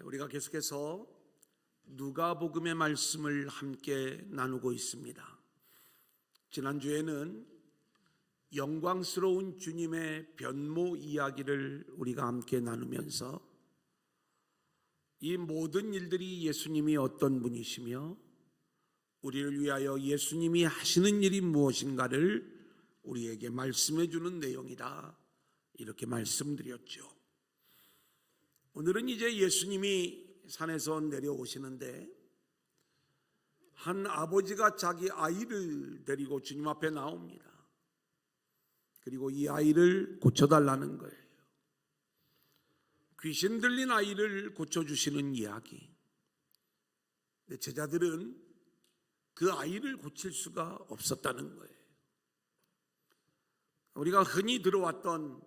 우리가 계속해서 누가복음의 말씀을 함께 나누고 있습니다. 지난주에는 영광스러운 주님의 변모 이야기를 우리가 함께 나누면서 이 모든 일들이 예수님이 어떤 분이시며 우리를 위하여 예수님이 하시는 일이 무엇인가를 우리에게 말씀해 주는 내용이다, 이렇게 말씀드렸죠. 오늘은 이제 예수님이 산에서 내려오시는데 한 아버지가 자기 아이를 데리고 주님 앞에 나옵니다. 그리고 이 아이를 고쳐달라는 거예요. 귀신 들린 아이를 고쳐주시는 이야기. 제자들은 그 아이를 고칠 수가 없었다는 거예요. 우리가 흔히 들어왔던,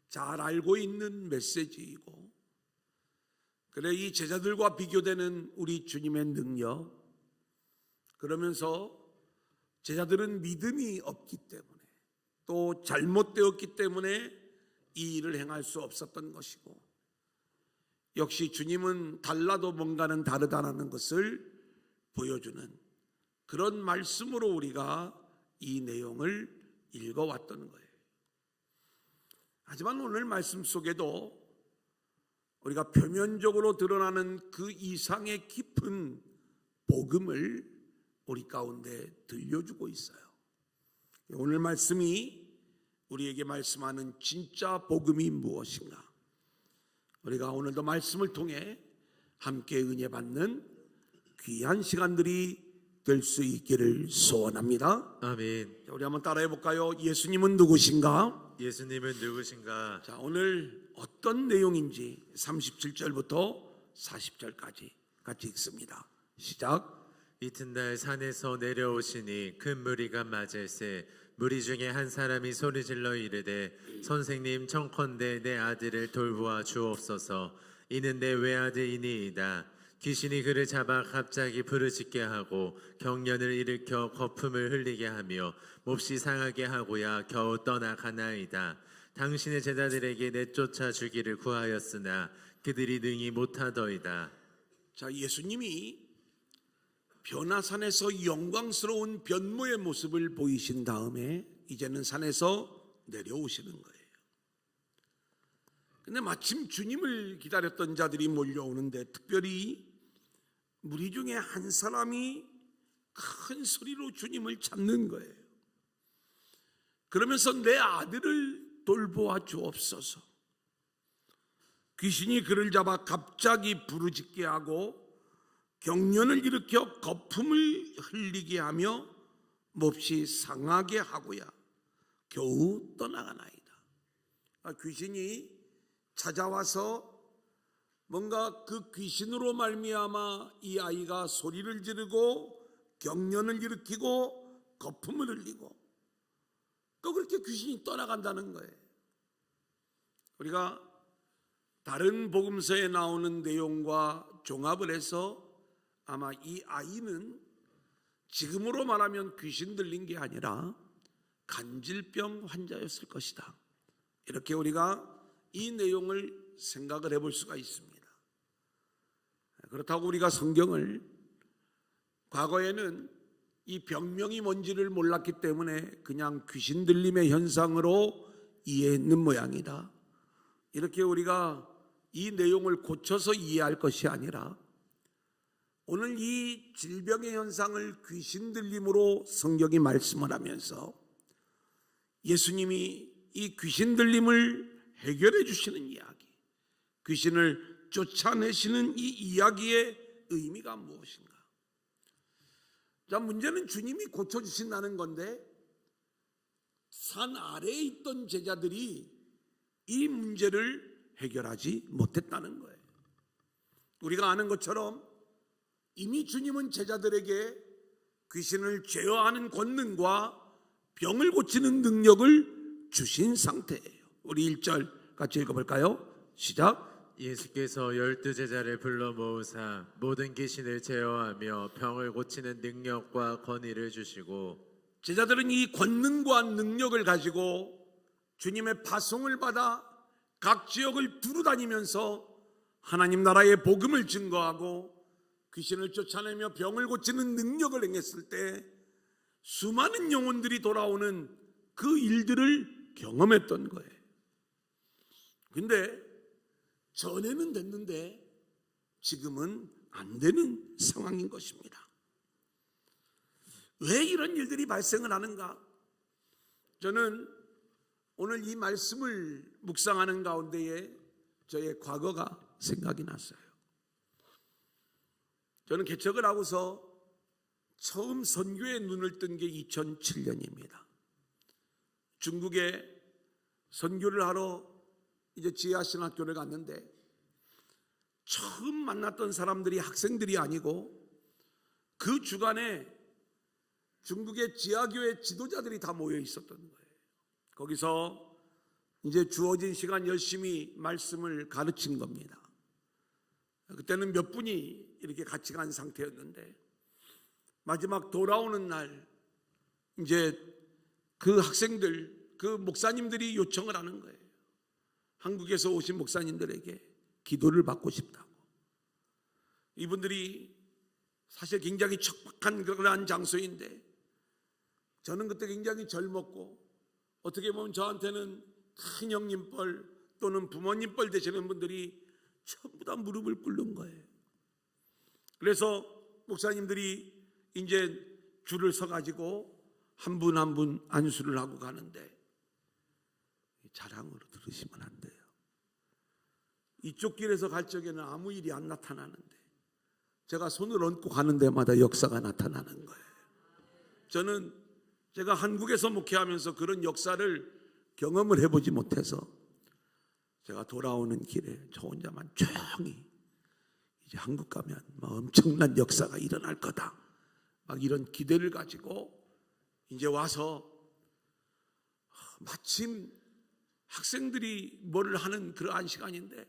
잘 알고 있는 메시지이고, 그래 이 제자들과 비교되는 우리 주님의 능력, 그러면서 제자들은 믿음이 없기 때문에, 또 잘못되었기 때문에 이 일을 행할 수 없었던 것이고, 역시 주님은 달라도 뭔가는 다르다는 것을 보여주는 그런 말씀으로 우리가 이 내용을 읽어왔던 거예요. 하지만 오늘 말씀 속에도 우리가 표면적으로 드러나는 그 이상의 깊은 복음을 우리 가운데 들려주고 있어요. 오늘 말씀이 우리에게 말씀하는 진짜 복음이 무엇인가, 우리가 오늘도 말씀을 통해 함께 은혜 받는 귀한 시간들이 될 수 있기를 소원합니다. 아멘. 우리 한번 따라해 볼까요? 예수님은 누구신가? 예수님은 누구신가? 자, 오늘 어떤 내용인지 37절부터 40절까지 같이 읽습니다. 시작. 이튿날 산에서 내려오시니 큰 무리가 맞을세 무리 중에 한 사람이 소리질러 이르되 선생님, 청컨대 내 아들을 돌보아 주옵소서. 이는 내 외아들이니이다. 귀신이 그를 잡아 갑자기 부르짖게 하고 경련을 일으켜 거품을 흘리게 하며 몹시 상하게 하고야 겨우 떠나가나이다. 당신의 제자들에게 내쫓아 주기를 구하였으나 그들이 능히 못하더이다. 자, 예수님이 변화산에서 영광스러운 변모의 모습을 보이신 다음에 이제는 산에서 내려오시는 거예요. 근데 마침 주님을 기다렸던 자들이 몰려오는데, 특별히 무리 중에 한 사람이 큰 소리로 주님을 찾는 거예요. 그러면서 내 아들을 돌보아 주옵소서. 귀신이 그를 잡아 갑자기 부르짖게 하고 경련을 일으켜 거품을 흘리게 하며 몹시 상하게 하고야 겨우 떠나가나이다. 귀신이 찾아와서 뭔가 그 귀신으로 말미암아 이 아이가 소리를 지르고 경련을 일으키고 거품을 흘리고 또 그렇게 귀신이 떠나간다는 거예요. 우리가 다른 복음서에 나오는 내용과 종합을 해서 아마 이 아이는 지금으로 말하면 귀신 들린 게 아니라 간질병 환자였을 것이다, 이렇게 우리가 이 내용을 생각을 해볼 수가 있습니다. 그렇다고 우리가 성경을 과거에는 이 병명이 뭔지를 몰랐기 때문에 그냥 귀신 들림의 현상으로 이해했는 모양이다, 이렇게 우리가 이 내용을 고쳐서 이해할 것이 아니라 오늘 이 질병의 현상을 귀신 들림으로 성경이 말씀을 하면서 예수님이 이 귀신 들림을 해결해 주시는 이야기, 귀신을 쫓아내시는 이 이야기의 의미가 무엇인가? 자, 문제는 주님이 고쳐주신다는 건데 산 아래에 있던 제자들이 이 문제를 해결하지 못했다는 거예요. 우리가 아는 것처럼 이미 주님은 제자들에게 귀신을 제어하는 권능과 병을 고치는 능력을 주신 상태예요. 우리 1절 같이 읽어볼까요? 시작. 예수께서 12제자를 불러 모으사 모든 귀신을 제어하며 병을 고치는 능력과 권위를 주시고, 제자들은 이 권능과 능력을 가지고 주님의 파송을 받아 각 지역을 두루다니면서 하나님 나라의 복음을 증거하고 귀신을 쫓아내며 병을 고치는 능력을 행했을 때 수많은 영혼들이 돌아오는 그 일들을 경험했던 거예요. 근데 전에는 됐는데 지금은 안 되는 상황인 것입니다. 왜 이런 일들이 발생을 하는가? 저는 오늘 이 말씀을 묵상하는 가운데에 저의 과거가 생각이 났어요. 저는 개척을 하고서 처음 선교에 눈을 뜬 게 2007년입니다. 중국에 선교를 하러 이제 지하신학교를 갔는데 처음 만났던 사람들이 학생들이 아니고 그 주간에 중국의 지하교회 지도자들이 다 모여 있었던 거예요. 거기서 이제 주어진 시간 열심히 말씀을 가르친 겁니다. 그때는 몇 분이 이렇게 같이 간 상태였는데 마지막 돌아오는 날 이제 그 학생들, 그 목사님들이 요청을 하는 거예요. 한국에서 오신 목사님들에게 기도를 받고 싶다고. 이분들이 사실 굉장히 척박한 그러한 장소인데 저는 그때 굉장히 젊었고 어떻게 보면 저한테는 큰 형님뻘 또는 부모님뻘 되시는 분들이 전부 다 무릎을 꿇는 거예요. 그래서 목사님들이 이제 줄을 서가지고 한 분 한 분 안수를 하고 가는데 자랑으로 들으시면 안 돼요. 이쪽 길에서 갈 적에는 아무 일이 안 나타나는데 제가 손을 얹고 가는 데마다 역사가 나타나는 거예요. 저는 제가 한국에서 목회하면서 그런 역사를 경험을 해보지 못해서 제가 돌아오는 길에 저 혼자만 조용히 이제 한국 가면 막 엄청난 역사가 일어날 거다 막 이런 기대를 가지고 이제 와서 마침 학생들이 뭐를 하는 그러한 시간인데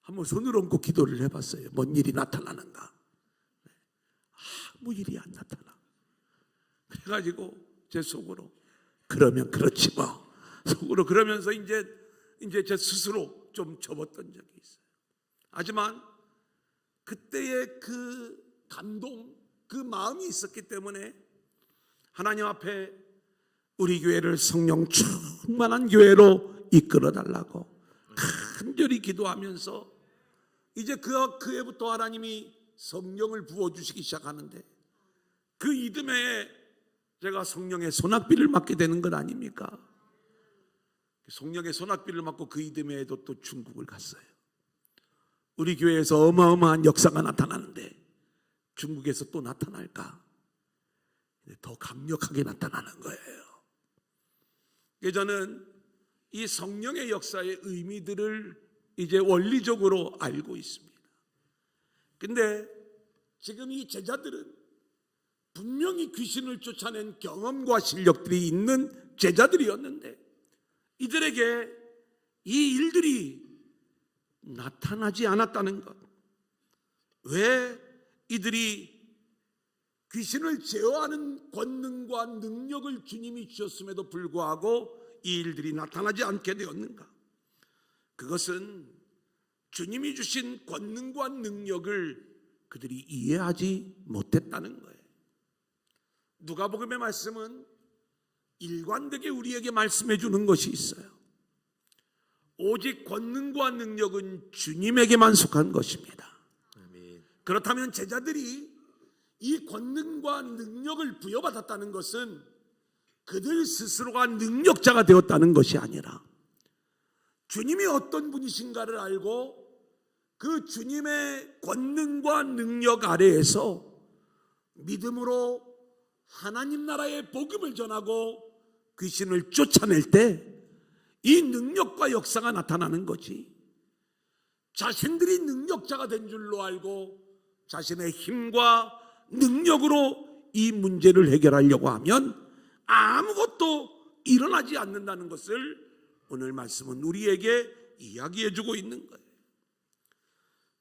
한번 손을 얹고 기도를 해봤어요. 뭔 일이 나타나는가? 아무 일이 안 나타나. 그래가지고 제 속으로 그러면 그렇지 뭐 속으로 그러면서 이제 제 스스로 좀 접었던 적이 있어요. 하지만 그때의 그 감동, 그 마음이 있었기 때문에 하나님 앞에 우리 교회를 성령 충만한 교회로 이끌어 달라고 간절히 기도하면서 이제 그 해부터 하나님이 성령을 부어주시기 시작하는데 그 이듬해에 제가 성령의 소낙비를 맞게 되는 것 아닙니까? 성령의 소낙비를 맞고 그 이듬해에도 또 중국을 갔어요. 우리 교회에서 어마어마한 역사가 나타나는데 중국에서 또 나타날까? 더 강력하게 나타나는 거예요. 그래서 저는 이 성령의 역사의 의미들을 이제 원리적으로 알고 있습니다. 근데 지금 이 제자들은 분명히 귀신을 쫓아낸 경험과 실력들이 있는 제자들이었는데 이들에게 이 일들이 나타나지 않았다는 것. 왜 이들이 귀신을 제어하는 권능과 능력을 주님이 주셨음에도 불구하고 이 일들이 나타나지 않게 되었는가? 그것은 주님이 주신 권능과 능력을 그들이 이해하지 못했다는 거예요. 누가복음의 말씀은 일관되게 우리에게 말씀해 주는 것이 있어요. 오직 권능과 능력은 주님에게만 속한 것입니다. 아멘. 그렇다면 제자들이 이 권능과 능력을 부여받았다는 것은 그들 스스로가 능력자가 되었다는 것이 아니라 주님이 어떤 분이신가를 알고 그 주님의 권능과 능력 아래에서 믿음으로 하나님 나라의 복음을 전하고 귀신을 쫓아낼 때 이 능력과 역사가 나타나는 거지. 자신들이 능력자가 된 줄로 알고 자신의 힘과 능력으로 이 문제를 해결하려고 하면 아무것도 일어나지 않는다는 것을 오늘 말씀은 우리에게 이야기해 주고 있는 거예요.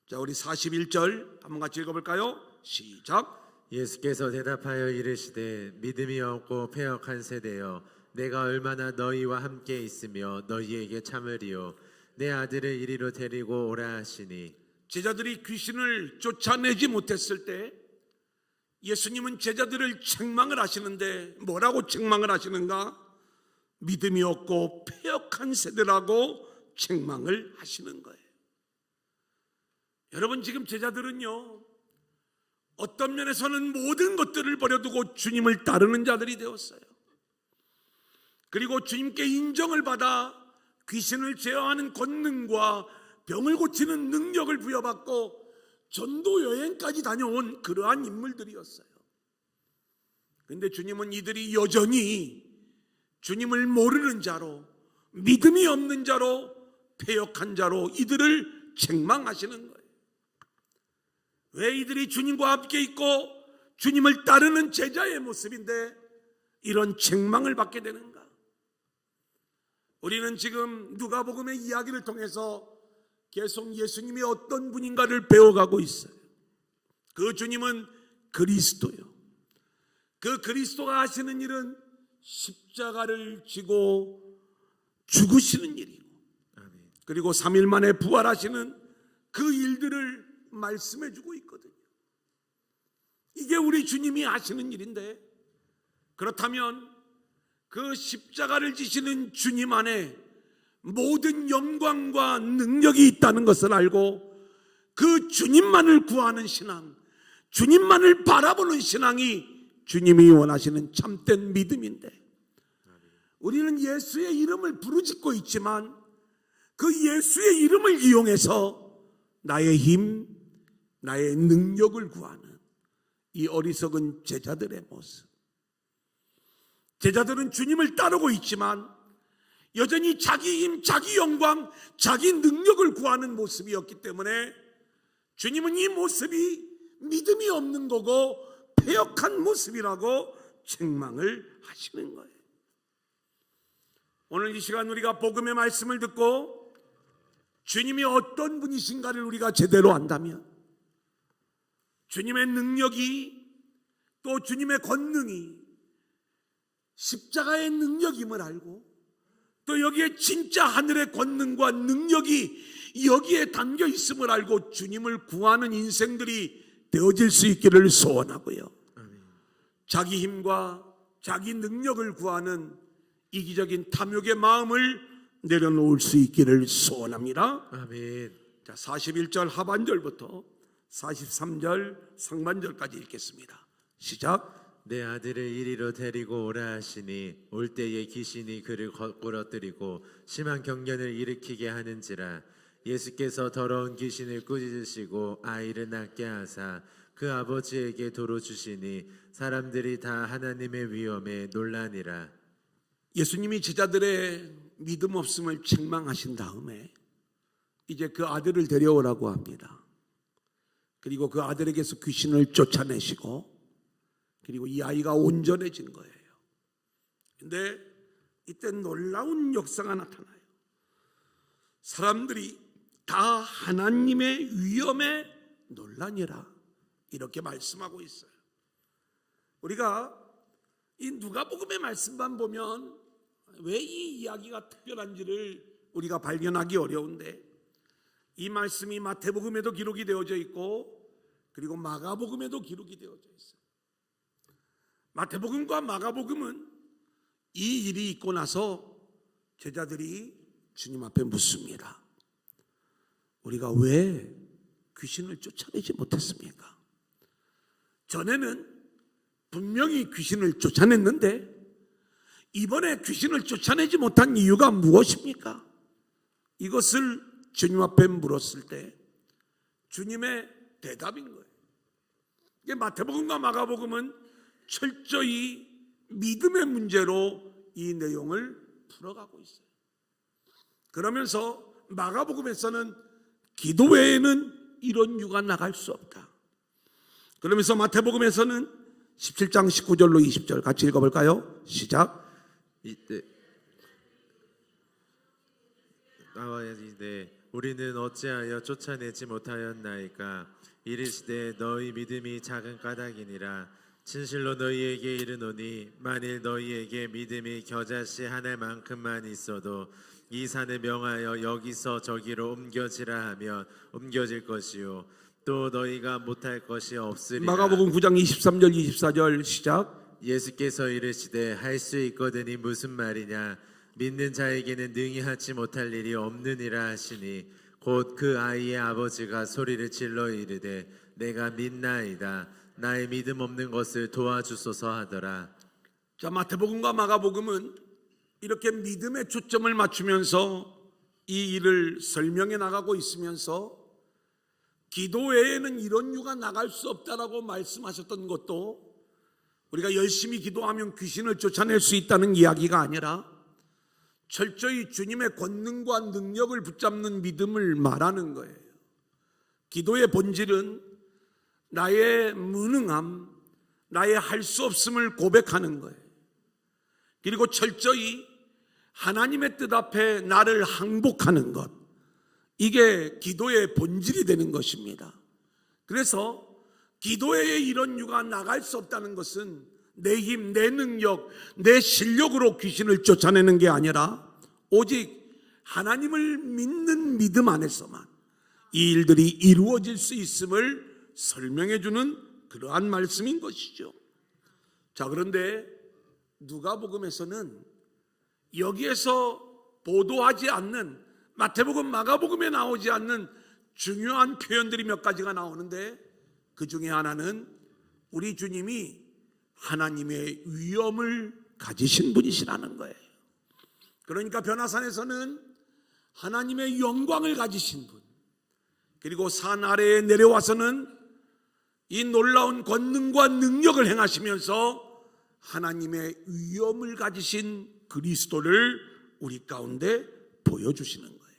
자, 우리 41절 한번 같이 읽어볼까요? 시작. 예수께서 대답하여 이르시되 믿음이 없고 패역한 세대여 내가 얼마나 너희와 함께 있으며 너희에게 참으리요 내 아들을 이리로 데리고 오라 하시니 제자들이 귀신을 쫓아내지 못했을 때 예수님은 제자들을 책망을 하시는데 뭐라고 책망을 하시는가? 믿음이 없고 패역한 세대라고 책망을 하시는 거예요. 여러분, 지금 제자들은요, 어떤 면에서는 모든 것들을 버려두고 주님을 따르는 자들이 되었어요. 그리고 주님께 인정을 받아 귀신을 제어하는 권능과 병을 고치는 능력을 부여받고 전도 여행까지 다녀온 그러한 인물들이었어요. 그런데 주님은 이들이 여전히 주님을 모르는 자로, 믿음이 없는 자로, 패역한 자로 이들을 책망하시는 거예요. 왜 이들이 주님과 함께 있고 주님을 따르는 제자의 모습인데 이런 책망을 받게 되는가? 우리는 지금 누가복음의 이야기를 통해서 계속 예수님이 어떤 분인가를 배워가고 있어요. 그 주님은 그리스도요. 그 그리스도가 하시는 일은 십자가를 지고 죽으시는 일이고, 그리고 3일 만에 부활하시는 그 일들을 말씀해 주고 있거든요. 이게 우리 주님이 하시는 일인데, 그렇다면 그 십자가를 지시는 주님 안에 모든 영광과 능력이 있다는 것을 알고 그 주님만을 구하는 신앙, 주님만을 바라보는 신앙이 주님이 원하시는 참된 믿음인데, 우리는 예수의 이름을 부르짖고 있지만 그 예수의 이름을 이용해서 나의 힘, 나의 능력을 구하는 이 어리석은 제자들의 모습. 제자들은 주님을 따르고 있지만 여전히 자기 힘, 자기 영광, 자기 능력을 구하는 모습이었기 때문에 주님은 이 모습이 믿음이 없는 거고 패역한 모습이라고 책망을 하시는 거예요. 오늘 이 시간 우리가 복음의 말씀을 듣고 주님이 어떤 분이신가를 우리가 제대로 안다면, 주님의 능력이, 또 주님의 권능이 십자가의 능력임을 알고, 또 여기에 진짜 하늘의 권능과 능력이 여기에 담겨 있음을 알고 주님을 구하는 인생들이 되어질 수 있기를 소원하고요. 자기 힘과 자기 능력을 구하는 이기적인 탐욕의 마음을 내려놓을 수 있기를 소원합니다. 아멘. 자, 41절 하반절부터 43절 상반절까지 읽겠습니다. 시작. 내 아들을 이리로 데리고 오라 하시니 올 때에 귀신이 그를 거꾸러뜨리고 심한 경련을 일으키게 하는지라. 예수께서 더러운 귀신을 꾸짖으시고 아이를 낫게 하사 그 아버지에게 도로 주시니 사람들이 다 하나님의 위엄에 놀라니라. 예수님이 제자들의 믿음 없음을 책망하신 다음에 이제 그 아들을 데려오라고 합니다. 그리고 그 아들에게서 귀신을 쫓아내시고, 그리고 이 아이가 온전해진 거예요. 그런데 이때 놀라운 역사가 나타나요. 사람들이 다 하나님의 위엄에 놀라니라, 이렇게 말씀하고 있어요. 우리가 이 누가복음의 말씀만 보면 왜 이 이야기가 특별한지를 우리가 발견하기 어려운데, 이 말씀이 마태복음에도 기록이 되어져 있고 그리고 마가복음에도 기록이 되어져 있어요. 마태복음과 마가복음은 이 일이 있고 나서 제자들이 주님 앞에 묻습니다. 우리가 왜 귀신을 쫓아내지 못했습니까? 전에는 분명히 귀신을 쫓아냈는데 이번에 귀신을 쫓아내지 못한 이유가 무엇입니까? 이것을 주님 앞에 물었을 때 주님의 대답인 거예요. 이게 마태복음과 마가복음은 철저히 믿음의 문제로 이 내용을 풀어가고 있어요. 그러면서 마가복음에서는 기도 외에는 이런 유가 나갈 수 없다. 그러면서 마태복음에서는 17장 19절로 20절 같이 읽어볼까요? 시작. 이때 나와야 이르되 우리는 어찌하여 쫓아내지 못하였나이까. 이르시되 너희 믿음이 작은 까닭이니라. 진실로 너희에게 이르노니 만일 너희에게 믿음이 겨자씨 하나만큼만 있어도 이 산을 명하여 여기서 저기로 옮겨지라 하면 옮겨질 것이요 또 너희가 못할 것이 없으리라. 마가복음 9장 23절 24절 시작. 예수께서 이르시되 할 수 있거든이 무슨 말이냐 믿는 자에게는 능히 하지 못할 일이 없느니라 하시니 곧 그 아이의 아버지가 소리를 질러 이르되 내가 믿나이다 나의 믿음 없는 것을 도와주소서 하더라. 자, 마태복음과 마가복음은 이렇게 믿음에 초점을 맞추면서 이 일을 설명해 나가고 있으면서 기도 외에는 이런 유가 나갈 수 없다라고 말씀하셨던 것도 우리가 열심히 기도하면 귀신을 쫓아낼 수 있다는 이야기가 아니라 철저히 주님의 권능과 능력을 붙잡는 믿음을 말하는 거예요. 기도의 본질은 나의 무능함, 나의 할 수 없음을 고백하는 거예요. 그리고 철저히 하나님의 뜻 앞에 나를 항복하는 것, 이게 기도의 본질이 되는 것입니다. 그래서 기도에 이런 유가 나갈 수 없다는 것은 내 힘, 내 능력, 내 실력으로 귀신을 쫓아내는 게 아니라 오직 하나님을 믿는 믿음 안에서만 이 일들이 이루어질 수 있음을 설명해 주는 그러한 말씀인 것이죠. 자, 그런데 누가복음에서는 여기에서 보도하지 않는, 마태복음, 마가복음에 나오지 않는 중요한 표현들이 몇 가지가 나오는데 그 중에 하나는 우리 주님이 하나님의 위엄을 가지신 분이시라는 거예요. 그러니까 변화산에서는 하나님의 영광을 가지신 분, 그리고 산 아래에 내려와서는 이 놀라운 권능과 능력을 행하시면서 하나님의 위엄을 가지신 그리스도를 우리 가운데 보여주시는 거예요.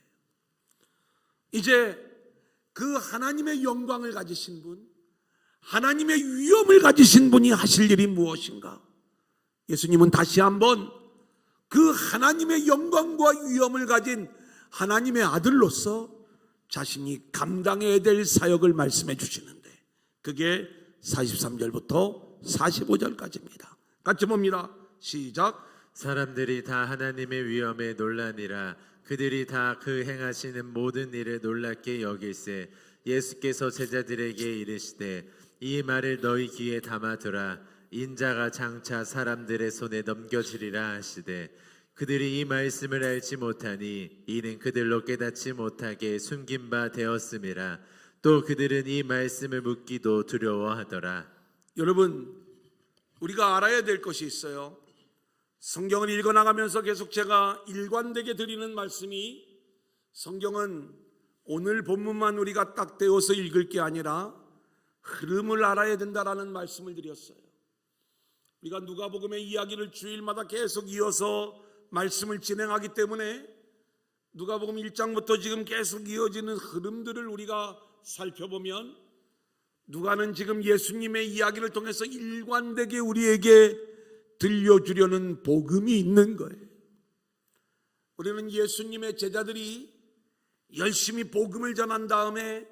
이제 그 하나님의 영광을 가지신 분, 하나님의 위엄을 가지신 분이 하실 일이 무엇인가? 예수님은 다시 한번 그 하나님의 영광과 위엄을 가진 하나님의 아들로서 자신이 감당해야 될 사역을 말씀해 주시는데 그게 43절부터 45절까지입니다. 같이 봅니다. 시작. 사람들이 다 하나님의 위엄에 놀라니라. 그들이 다 그 행하시는 모든 일을 놀랍게 여길세 예수께서 제자들에게 이르시되 이 말을 너희 귀에 담아두라. 인자가 장차 사람들의 손에 넘겨지리라 하시되 그들이 이 말씀을 알지 못하니 이는 그들로 깨닫지 못하게 숨긴 바 되었음이라. 또 그들은 이 말씀을 묻기도 두려워하더라. 여러분, 우리가 알아야 될 것이 있어요. 성경을 읽어나가면서 계속 제가 일관되게 드리는 말씀이, 성경은 오늘 본문만 우리가 딱 떼어서 읽을 게 아니라 흐름을 알아야 된다라는 말씀을 드렸어요. 우리가 누가복음의 이야기를 주일마다 계속 이어서 말씀을 진행하기 때문에 누가복음 1장부터 지금 계속 이어지는 흐름들을 우리가 살펴보면 누가는 지금 예수님의 이야기를 통해서 일관되게 우리에게 들려주려는 복음이 있는 거예요. 우리는 예수님의 제자들이 열심히 복음을 전한 다음에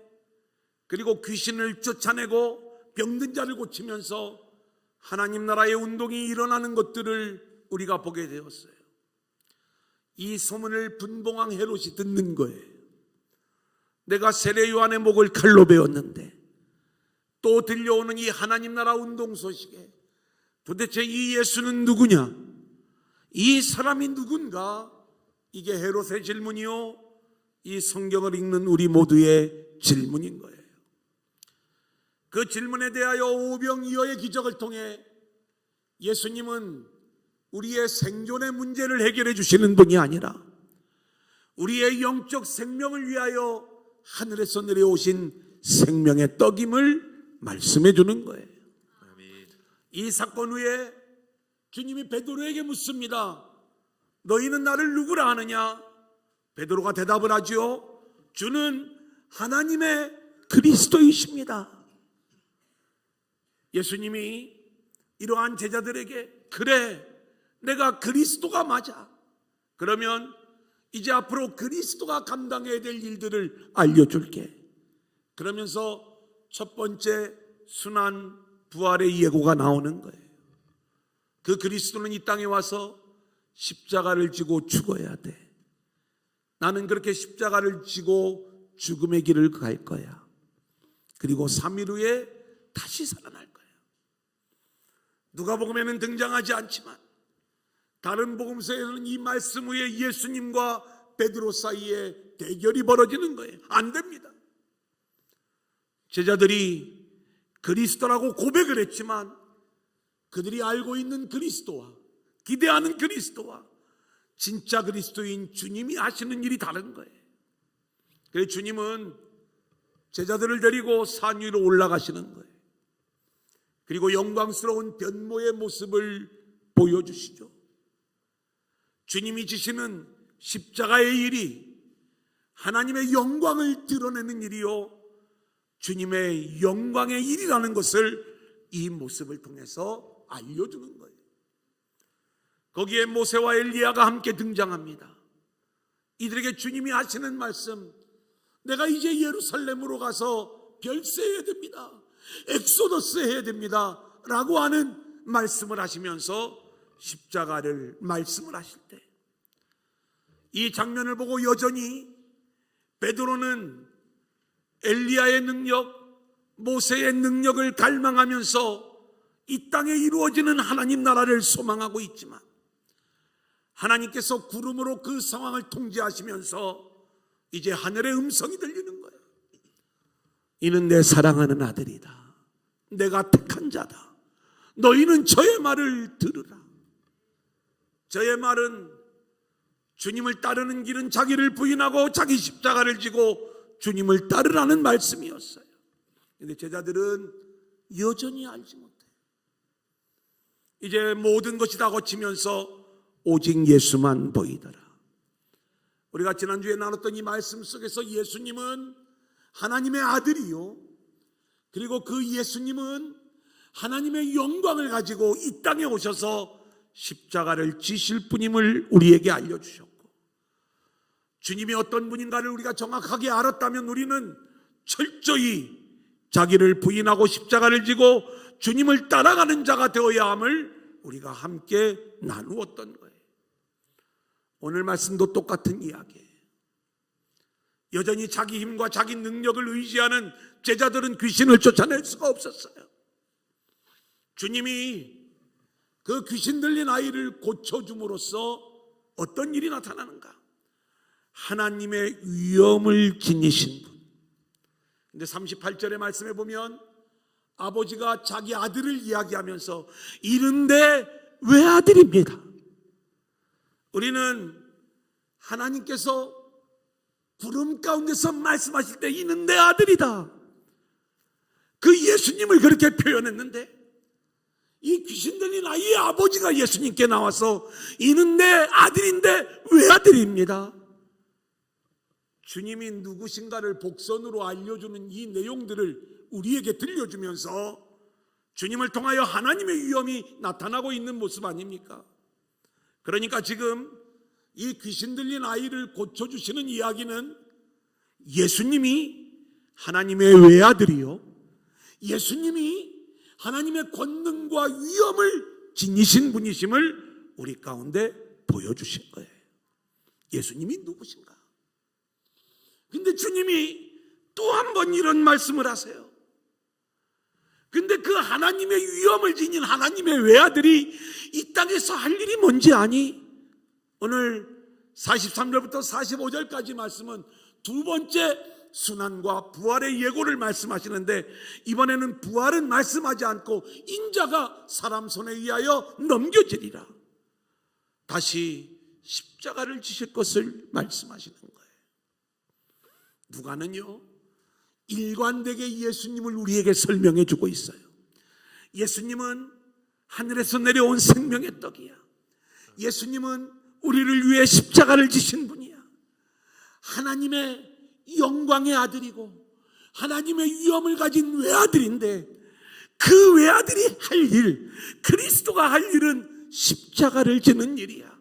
그리고 귀신을 쫓아내고 병든 자를 고치면서 하나님 나라의 운동이 일어나는 것들을 우리가 보게 되었어요. 이 소문을 분봉왕 헤롯이 듣는 거예요. 내가 세례 요한의 목을 칼로 베었는데 또 들려오는 이 하나님 나라 운동 소식에 도대체 이 예수는 누구냐? 이 사람이 누군가? 이게 헤롯의 질문이요, 이 성경을 읽는 우리 모두의 질문인 거예요. 그 질문에 대하여 오병이어의 기적을 통해 예수님은 우리의 생존의 문제를 해결해 주시는 분이 아니라 우리의 영적 생명을 위하여 하늘에서 내려오신 생명의 떡임을 말씀해 주는 거예요. 이 사건 후에 주님이 베드로에게 묻습니다. 너희는 나를 누구라 하느냐? 베드로가 대답을 하지요. 주는 하나님의 그리스도이십니다. 예수님이 이러한 제자들에게 그래, 내가 그리스도가 맞아. 그러면 이제 앞으로 그리스도가 감당해야 될 일들을 알려줄게. 그러면서 첫 번째 순환 부활의 예고가 나오는 거예요. 그 그리스도는 이 땅에 와서 십자가를 지고 죽어야 돼. 나는 그렇게 십자가를 지고 죽음의 길을 갈 거야. 그리고 3일 후에 다시 살아날 거야. 누가복음에는 등장하지 않지만 다른 복음서에는 이 말씀 후에 예수님과 베드로 사이에 대결이 벌어지는 거예요. 안 됩니다. 제자들이 그리스도라고 고백을 했지만 그들이 알고 있는 그리스도와 기대하는 그리스도와 진짜 그리스도인 주님이 하시는 일이 다른 거예요. 그래서 주님은 제자들을 데리고 산 위로 올라가시는 거예요. 그리고 영광스러운 변모의 모습을 보여주시죠. 주님이 지시는 십자가의 일이 하나님의 영광을 드러내는 일이요, 주님의 영광의 일이라는 것을 이 모습을 통해서 알려주는 거예요. 거기에 모세와 엘리야가 함께 등장합니다. 이들에게 주님이 하시는 말씀, 내가 이제 예루살렘으로 가서 별세해야 됩니다, 엑소더스 해야 됩니다 라고 하는 말씀을 하시면서 십자가를 말씀을 하실 때, 이 장면을 보고 여전히 베드로는 엘리야의 능력, 모세의 능력을 갈망하면서 이 땅에 이루어지는 하나님 나라를 소망하고 있지만, 하나님께서 구름으로 그 상황을 통제하시면서 이제 하늘의 음성이 들리는 거예요. 이는 내 사랑하는 아들이다, 내가 택한 자다, 너희는 저의 말을 들으라. 저의 말은 주님을 따르는 길은 자기를 부인하고 자기 십자가를 지고 주님을 따르라는 말씀이었어요. 그런데 제자들은 여전히 알지 못해요. 이제 모든 것이 다 거치면서 오직 예수만 보이더라. 우리가 지난주에 나눴던 이 말씀 속에서 예수님은 하나님의 아들이요, 그리고 그 예수님은 하나님의 영광을 가지고 이 땅에 오셔서 십자가를 지실 분임을 우리에게 알려주셨고, 주님이 어떤 분인가를 우리가 정확하게 알았다면 우리는 철저히 자기를 부인하고 십자가를 지고 주님을 따라가는 자가 되어야 함을 우리가 함께 나누었던 거예요. 오늘 말씀도 똑같은 이야기예요. 여전히 자기 힘과 자기 능력을 의지하는 제자들은 귀신을 쫓아낼 수가 없었어요. 주님이 그 귀신 들린 아이를 고쳐줌으로써 어떤 일이 나타나는가? 하나님의 위엄을 지니신 분. 근데 38절의 말씀에 보면 아버지가 자기 아들을 이야기하면서 이른데 왜 아들입니다. 우리는 하나님께서 구름 가운데서 말씀하실 때 이는 내 아들이다, 그 예수님을 그렇게 표현했는데, 이 귀신 들린 아이의 아버지가 예수님께 나와서 이는 내 아들인데 왜 아들입니다. 주님이 누구신가를 복선으로 알려주는 이 내용들을 우리에게 들려주면서 주님을 통하여 하나님의 위엄이 나타나고 있는 모습 아닙니까? 그러니까 지금 이 귀신 들린 아이를 고쳐주시는 이야기는 예수님이 하나님의 외아들이요, 예수님이 하나님의 권능과 위엄을 지니신 분이심을 우리 가운데 보여주신 거예요. 예수님이 누구신가? 근데 주님이 또 한 번 이런 말씀을 하세요. 근데 그 하나님의 위엄을 지닌 하나님의 외아들이 이 땅에서 할 일이 뭔지 아니? 오늘 43절부터 45절까지 말씀은 두 번째 순환과 부활의 예고를 말씀하시는데, 이번에는 부활은 말씀하지 않고 인자가 사람 손에 의하여 넘겨지리라, 다시 십자가를 지실 것을 말씀하시는 거예요. 누가는요, 일관되게 예수님을 우리에게 설명해 주고 있어요. 예수님은 하늘에서 내려온 생명의 떡이야. 예수님은 우리를 위해 십자가를 지신 분이야. 하나님의 영광의 아들이고 하나님의 위엄을 가진 외아들인데, 그 외아들이 할 일, 그리스도가 할 일은 십자가를 지는 일이야.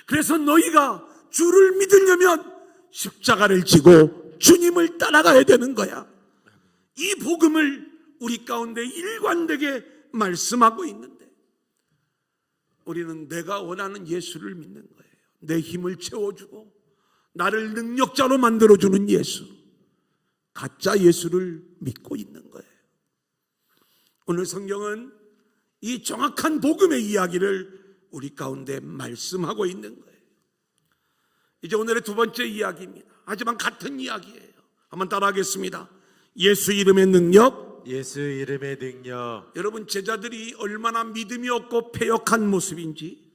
그래서 너희가 주를 믿으려면 십자가를 지고 주님을 따라가야 되는 거야. 이 복음을 우리 가운데 일관되게 말씀하고 있는데, 우리는 내가 원하는 예수를 믿는 거예요. 내 힘을 채워주고 나를 능력자로 만들어주는 예수, 가짜 예수를 믿고 있는 거예요. 오늘 성경은 이 정확한 복음의 이야기를 우리 가운데 말씀하고 있는 거예요. 이제 오늘의 두 번째 이야기입니다. 하지만 같은 이야기예요. 한번 따라하겠습니다. 예수 이름의 능력. 예수 이름의 능력. 여러분, 제자들이 얼마나 믿음이 없고 패역한 모습인지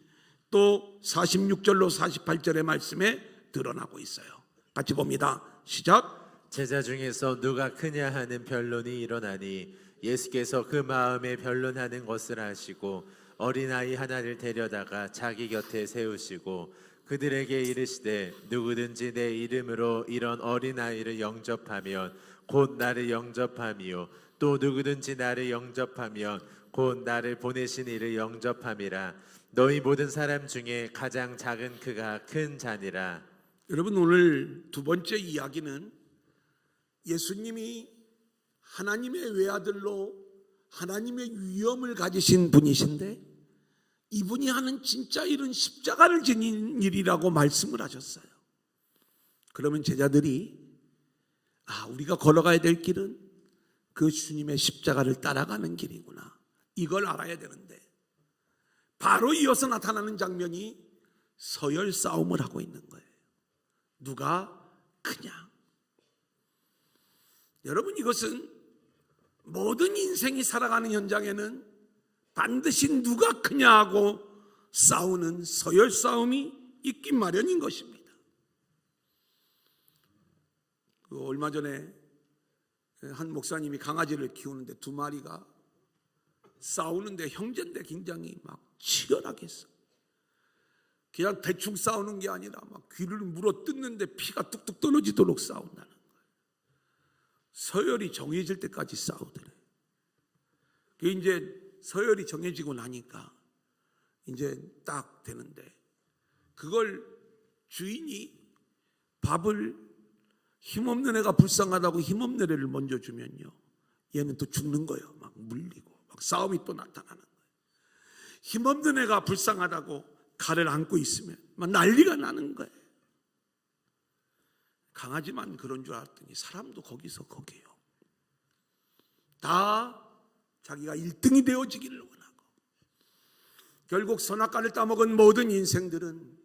또 46절로 48절의 말씀에 드러나고 있어요. 같이 봅니다. 시작. 제자 중에서 누가 크냐 하는 변론이 일어나니 예수께서 그 마음에 변론하는 것을 아시고 어린아이 하나를 데려다가 자기 곁에 세우시고 그들에게 이르시되 누구든지 내 이름으로 이런 어린아이를 영접하면 곧 나를 영접함이요 또 누구든지 나를 영접하면 곧 나를 보내신 이를 영접함이라. 너희 모든 사람 중에 가장 작은 그가 큰 자니라. 여러분, 오늘 두 번째 이야기는 예수님이 하나님의 외아들로 하나님의 위엄을 가지신 분이신데 이분이 하는 진짜 일은 십자가를 지닌 일이라고 말씀을 하셨어요. 그러면 제자들이 우리가 걸어가야 될 길은 그 주님의 십자가를 따라가는 길이구나, 이걸 알아야 되는데 바로 이어서 나타나는 장면이 서열 싸움을 하고 있는 거예요. 누가 크냐? 여러분, 이것은 모든 인생이 살아가는 현장에는 반드시 누가 크냐 하고 싸우는 서열 싸움이 있긴 마련인 것입니다. 얼마 전에 한 목사님이 강아지를 키우는데 두 마리가 싸우는데 형제인데 굉장히 막 치열하게 했어. 그냥 대충 싸우는 게 아니라 막 귀를 물어 뜯는데 피가 뚝뚝 떨어지도록 싸운다는 거예요. 서열이 정해질 때까지 싸우더래. 그 이제 서열이 정해지고 나니까 이제 딱 되는데 그걸 주인이 밥을 힘없는 애가 불쌍하다고 힘없는 애를 먼저 주면요, 얘는 또 죽는 거예요. 막 물리고 막 싸움이 또 나타나는 거예요. 힘없는 애가 불쌍하다고 칼을 안고 있으면 막 난리가 나는 거예요. 강아지만 그런 줄 알았더니 사람도 거기서 거기에요. 다 자기가 1등이 되어지기를 원하고, 결국 선악과를 따먹은 모든 인생들은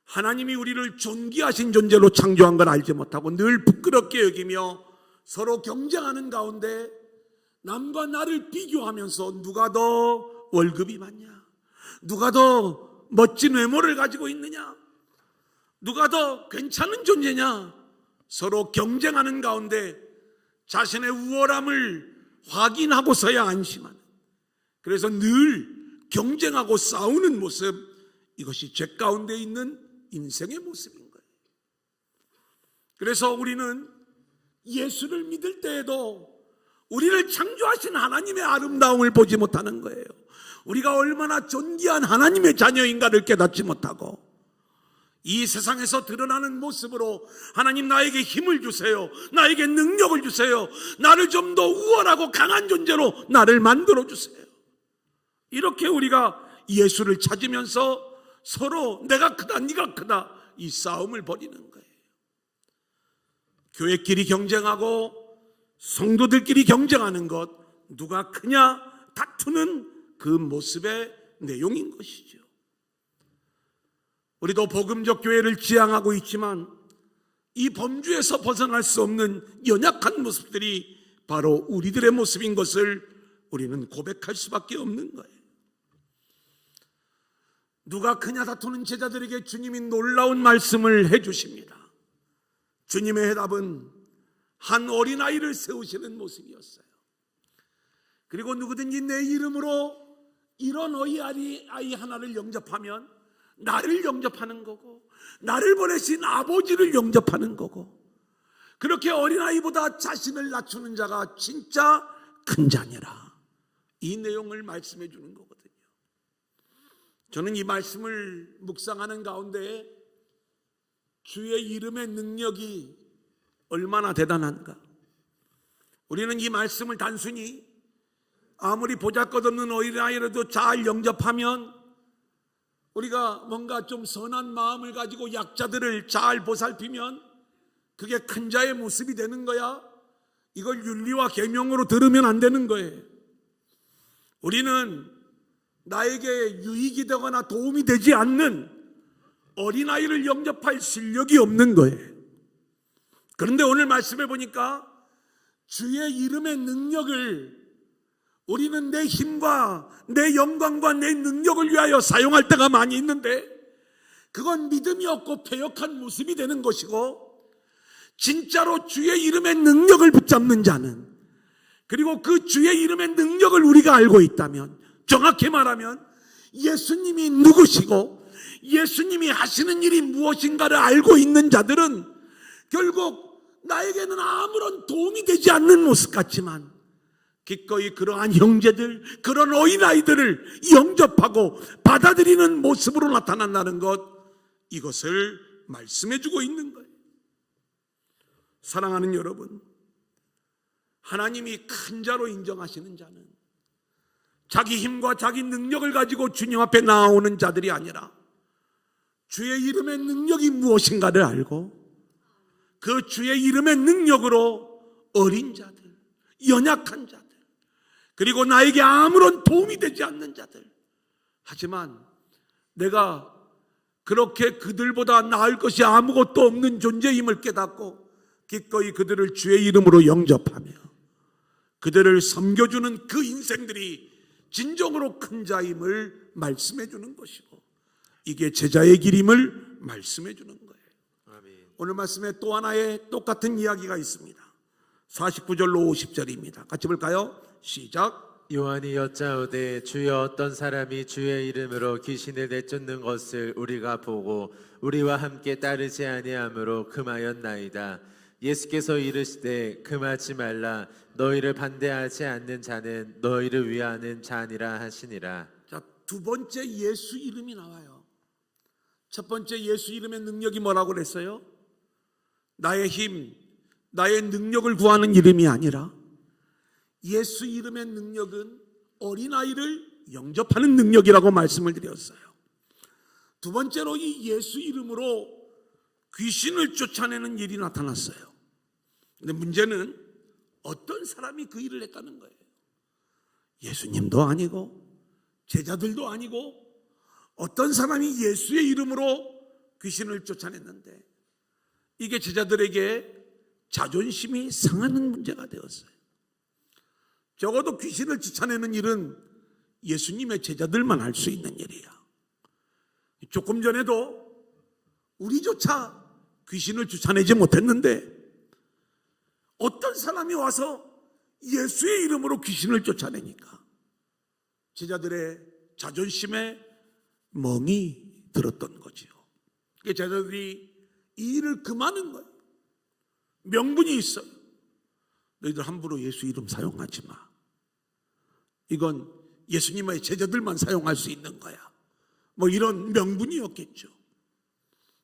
하나님이 우리를 존귀하신 존재로 창조한 걸 알지 못하고 늘 부끄럽게 여기며 서로 경쟁하는 가운데 남과 나를 비교하면서 누가 더 월급이 많냐, 누가 더 멋진 외모를 가지고 있느냐, 누가 더 괜찮은 존재냐, 서로 경쟁하는 가운데 자신의 우월함을 확인하고서야 안심하는, 그래서 늘 경쟁하고 싸우는 모습, 이것이 죄 가운데 있는 인생의 모습인 거예요. 그래서 우리는 예수를 믿을 때에도 우리를 창조하신 하나님의 아름다움을 보지 못하는 거예요. 우리가 얼마나 존귀한 하나님의 자녀인가를 깨닫지 못하고 이 세상에서 드러나는 모습으로 하나님 나에게 힘을 주세요, 나에게 능력을 주세요, 나를 좀 더 우월하고 강한 존재로 나를 만들어 주세요, 이렇게 우리가 예수를 찾으면서 서로 내가 크다 네가 크다 이 싸움을 벌이는 거예요. 교회끼리 경쟁하고 성도들끼리 경쟁하는 것, 누가 크냐 다투는 그 모습의 내용인 것이죠. 우리도 복음적 교회를 지향하고 있지만 이 범주에서 벗어날 수 없는 연약한 모습들이 바로 우리들의 모습인 것을 우리는 고백할 수밖에 없는 거예요. 누가 크냐 다투는 제자들에게 주님이 놀라운 말씀을 해주십니다. 주님의 해답은 한 어린아이를 세우시는 모습이었어요. 그리고 누구든지 내 이름으로 이런 어린아이 하나를 영접하면 나를 영접하는 거고 나를 보내신 아버지를 영접하는 거고, 그렇게 어린아이보다 자신을 낮추는 자가 진짜 큰 자녀라, 이 내용을 말씀해 주는 거거든요. 저는 이 말씀을 묵상하는 가운데 주의 이름의 능력이 얼마나 대단한가. 우리는 이 말씀을 단순히 아무리 보잘것없는 어린아이라도 잘 영접하면 우리가 뭔가 좀 선한 마음을 가지고 약자들을 잘 보살피면 그게 큰 자의 모습이 되는 거야. 이걸 윤리와 계명으로 들으면 안 되는 거예요. 우리는 나에게 유익이 되거나 도움이 되지 않는 어린아이를 영접할 실력이 없는 거예요. 그런데 오늘 말씀해 보니까 주의 이름의 능력을 우리는 내 힘과 내 영광과 내 능력을 위하여 사용할 때가 많이 있는데 그건 믿음이 없고 패역한 모습이 되는 것이고, 진짜로 주의 이름의 능력을 붙잡는 자는, 그리고 그 주의 이름의 능력을 우리가 알고 있다면, 정확히 말하면 예수님이 누구시고 예수님이 하시는 일이 무엇인가를 알고 있는 자들은 결국 나에게는 아무런 도움이 되지 않는 모습 같지만 기꺼이 그러한 형제들, 그런 어린아이들을 영접하고 받아들이는 모습으로 나타난다는 것, 이것을 말씀해주고 있는 거예요. 사랑하는 여러분, 하나님이 큰 자로 인정하시는 자는 자기 힘과 자기 능력을 가지고 주님 앞에 나오는 자들이 아니라 주의 이름의 능력이 무엇인가를 알고 그 주의 이름의 능력으로 어린 자들, 연약한 자들, 그리고 나에게 아무런 도움이 되지 않는 자들, 하지만 내가 그렇게 그들보다 나을 것이 아무것도 없는 존재임을 깨닫고 기꺼이 그들을 주의 이름으로 영접하며 그들을 섬겨주는 그 인생들이 진정으로 큰 자임을 말씀해 주는 것이고, 이게 제자의 길임을 말씀해 주는 거예요. 아멘. 오늘 말씀에 또 하나의 똑같은 이야기가 있습니다. 49절로 50절입니다. 같이 볼까요? 시작. 요한이 여짜오되 주여 어떤 사람이 주의 이름으로 귀신을 내쫓는 것을 우리가 보고 우리와 함께 따르지 아니하므로 금하였나이다. 예수께서 이르시되 금하지 말라. 너희를 반대하지 않는 자는 너희를 위하는 자니라 하시니라. 자, 두 번째 예수 이름이 나와요. 첫 번째 예수 이름의 능력이 뭐라고 그랬어요? 나의 힘, 나의 능력을 구하는 이름이 아니라 예수 이름의 능력은 어린아이를 영접하는 능력이라고 말씀을 드렸어요. 두 번째로 이 예수 이름으로 귀신을 쫓아내는 일이 나타났어요. 근데 문제는 어떤 사람이 그 일을 했다는 거예요. 예수님도 아니고 제자들도 아니고 어떤 사람이 예수의 이름으로 귀신을 쫓아냈는데 이게 제자들에게 자존심이 상하는 문제가 되었어요. 적어도 귀신을 쫓아내는 일은 예수님의 제자들만 할 수 있는 일이야. 조금 전에도 우리조차 귀신을 쫓아내지 못했는데 어떤 사람이 와서 예수의 이름으로 귀신을 쫓아내니까 제자들의 자존심에 멍이 들었던 거지요. 제자들이 이 일을 금하는 거예요. 명분이 있어요. 너희들 함부로 예수 이름 사용하지 마. 이건 예수님의 제자들만 사용할 수 있는 거야. 뭐 이런 명분이었겠죠.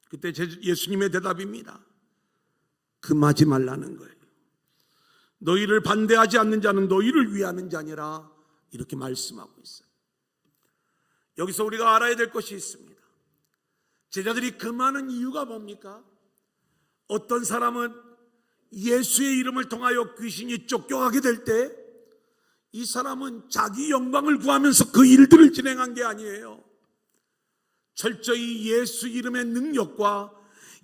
그때 예수님의 대답입니다. 금하지 말라는 거예요. 너희를 반대하지 않는 자는 너희를 위하는 자니라, 이렇게 말씀하고 있어요. 여기서 우리가 알아야 될 것이 있습니다. 제자들이 금하는 이유가 뭡니까? 어떤 사람은 예수의 이름을 통하여 귀신이 쫓겨가게 될 때 이 사람은 자기 영광을 구하면서 그 일들을 진행한 게 아니에요. 철저히 예수 이름의 능력과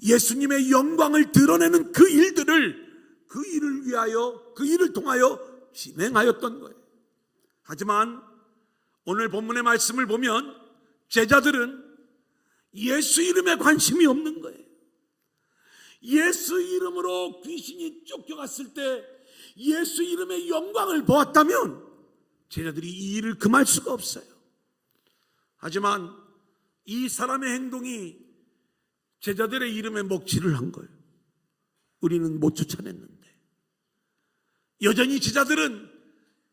예수님의 영광을 드러내는 그 일을 위하여, 그 일을 통하여 진행하였던 거예요. 하지만 오늘 본문의 말씀을 보면 제자들은 예수 이름에 관심이 없는 거예요. 예수 이름으로 귀신이 쫓겨갔을 때 예수 이름의 영광을 보았다면 제자들이 이 일을 금할 수가 없어요. 하지만 이 사람의 행동이 제자들의 이름에 먹칠을 한 거예요. 우리는 못 쫓아냈는데 여전히 제자들은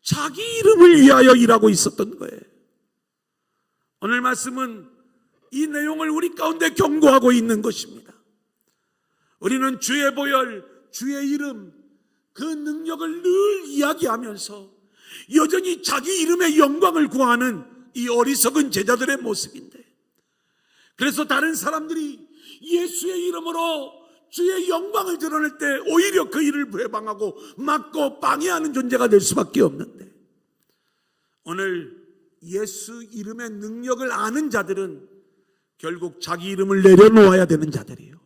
자기 이름을 위하여 일하고 있었던 거예요. 오늘 말씀은 이 내용을 우리 가운데 경고하고 있는 것입니다. 우리는 주의 보혈, 주의 이름, 그 능력을 늘 이야기하면서 여전히 자기 이름의 영광을 구하는 이 어리석은 제자들의 모습인데, 그래서 다른 사람들이 예수의 이름으로 주의 영광을 드러낼 때 오히려 그 일을 회방하고 막고 방해하는 존재가 될 수밖에 없는데, 오늘 예수 이름의 능력을 아는 자들은 결국 자기 이름을 내려놓아야 되는 자들이에요.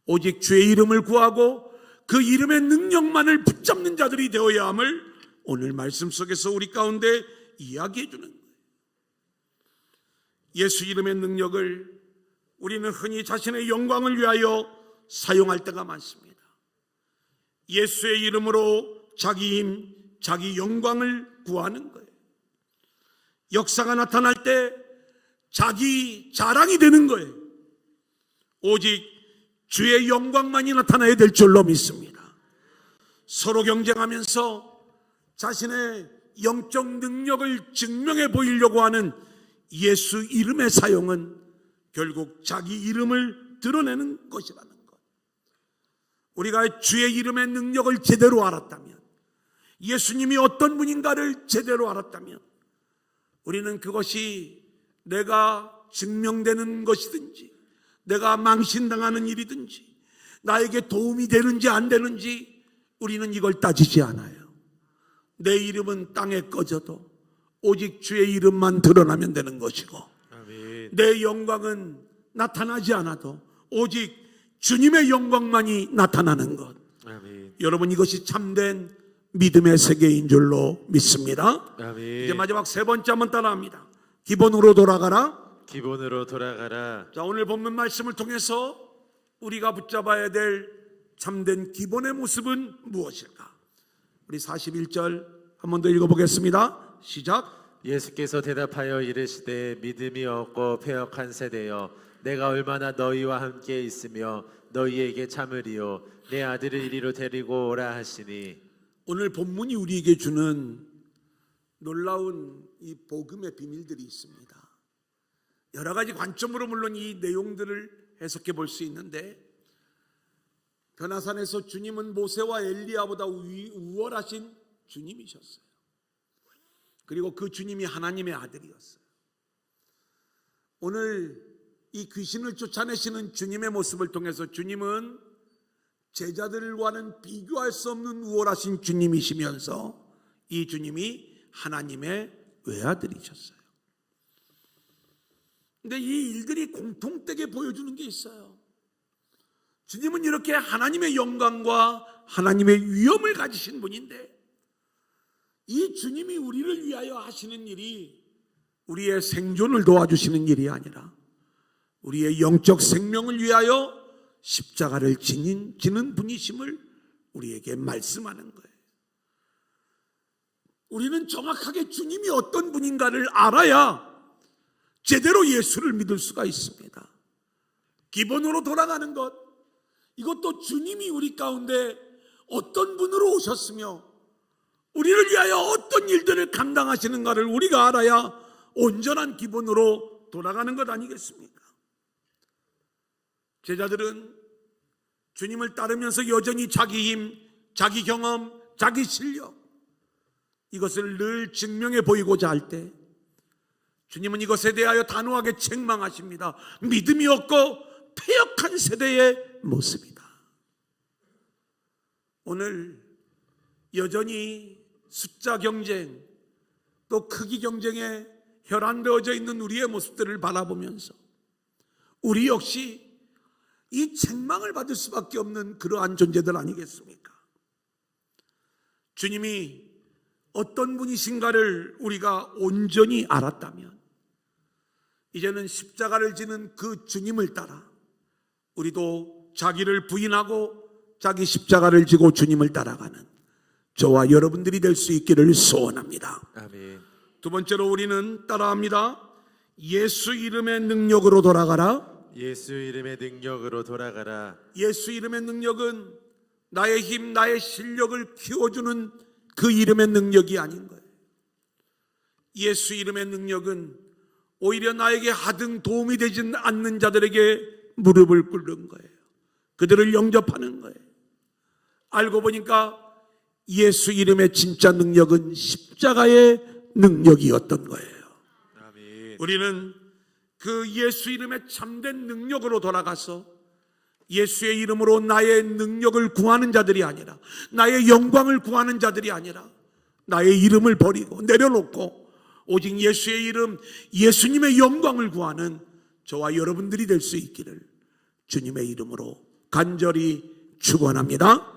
오직 주의 이름을 구하고 그 이름의 능력만을 붙잡는 자들이 되어야 함을 오늘 말씀 속에서 우리 가운데 이야기해 주는 거예요. 예수 이름의 능력을 우리는 흔히 자신의 영광을 위하여 사용할 때가 많습니다. 예수의 이름으로 자기 힘, 자기 영광을 구하는 거예요. 역사가 나타날 때 자기 자랑이 되는 거예요. 오직 주의 영광만이 나타나야 될 줄로 믿습니다. 서로 경쟁하면서 자신의 영적 능력을 증명해 보이려고 하는 예수 이름의 사용은 결국 자기 이름을 드러내는 것이라는 것. 우리가 주의 이름의 능력을 제대로 알았다면, 예수님이 어떤 분인가를 제대로 알았다면, 우리는 그것이 내가 증명되는 것이든지, 내가 망신당하는 일이든지, 나에게 도움이 되는지 안 되는지 우리는 이걸 따지지 않아요. 내 이름은 땅에 꺼져도 오직 주의 이름만 드러나면 되는 것이고, 아멘. 내 영광은 나타나지 않아도 오직 주님의 영광만이 나타나는 것. 아멘. 여러분, 이것이 참된 믿음의 세계인 줄로 믿습니다. 아멘. 이제 마지막 세 번째 한번 따라합니다. 기본으로 돌아가라. 기본으로 돌아가라. 자, 오늘 본문 말씀을 통해서 우리가 붙잡아야 될 참된 기본의 모습은 무엇일까? 우리 41절 한 번 더 읽어보겠습니다. 시작. 예수께서 대답하여 이르시되 믿음이 없고 패역한 세대여, 내가 얼마나 너희와 함께 있으며 너희에게 참으리요, 내 아들을 이리로 데리고 오라 하시니. 오늘 본문이 우리에게 주는 놀라운 이 복음의 비밀들이 있습니다. 여러 가지 관점으로 물론 이 내용들을 해석해 볼 수 있는데, 변화산에서 주님은 모세와 엘리야보다 우월하신 주님이셨어요. 그리고 그 주님이 하나님의 아들이었어요. 오늘 이 귀신을 쫓아내시는 주님의 모습을 통해서 주님은 제자들과는 비교할 수 없는 우월하신 주님이시면서 이 주님이 하나님의 외아들이셨어요. 근데 이 일들이 공통되게 보여주는 게 있어요. 주님은 이렇게 하나님의 영광과 하나님의 위엄을 가지신 분인데, 이 주님이 우리를 위하여 하시는 일이 우리의 생존을 도와주시는 일이 아니라 우리의 영적 생명을 위하여 십자가를 지는 분이심을 우리에게 말씀하는 거예요. 우리는 정확하게 주님이 어떤 분인가를 알아야 제대로 예수를 믿을 수가 있습니다. 기본으로 돌아가는 것, 이것도 주님이 우리 가운데 어떤 분으로 오셨으며 우리를 위하여 어떤 일들을 감당하시는가를 우리가 알아야 온전한 기본으로 돌아가는 것 아니겠습니까? 제자들은 주님을 따르면서 여전히 자기 힘, 자기 경험, 자기 실력, 이것을 늘 증명해 보이고자 할 때 주님은 이것에 대하여 단호하게 책망하십니다. 믿음이 없고 패역한 세대의 모습이다. 오늘 여전히 숫자 경쟁, 또 크기 경쟁에 혈안되어져 있는 우리의 모습들을 바라보면서 우리 역시 이 책망을 받을 수밖에 없는 그러한 존재들 아니겠습니까? 주님이 어떤 분이신가를 우리가 온전히 알았다면 이제는 십자가를 지는 그 주님을 따라 우리도 자기를 부인하고 자기 십자가를 지고 주님을 따라가는 저와 여러분들이 될 수 있기를 소원합니다. 아멘. 두 번째로 우리는 따라합니다. 예수 이름의 능력으로 돌아가라. 예수 이름의 능력으로 돌아가라. 예수 이름의 능력은 나의 힘, 나의 실력을 키워주는 그 이름의 능력이 아닌 거예요. 예수 이름의 능력은 오히려 나에게 하등 도움이 되지 않는 자들에게 무릎을 꿇는 거예요. 그들을 영접하는 거예요. 알고 보니까 예수 이름의 진짜 능력은 십자가의 능력이었던 거예요. 아멘. 우리는 그 예수 이름의 참된 능력으로 돌아가서 예수의 이름으로 나의 능력을 구하는 자들이 아니라, 나의 영광을 구하는 자들이 아니라, 나의 이름을 버리고 내려놓고 오직 예수의 이름, 예수님의 영광을 구하는 저와 여러분들이 될 수 있기를 주님의 이름으로 간절히 축원합니다.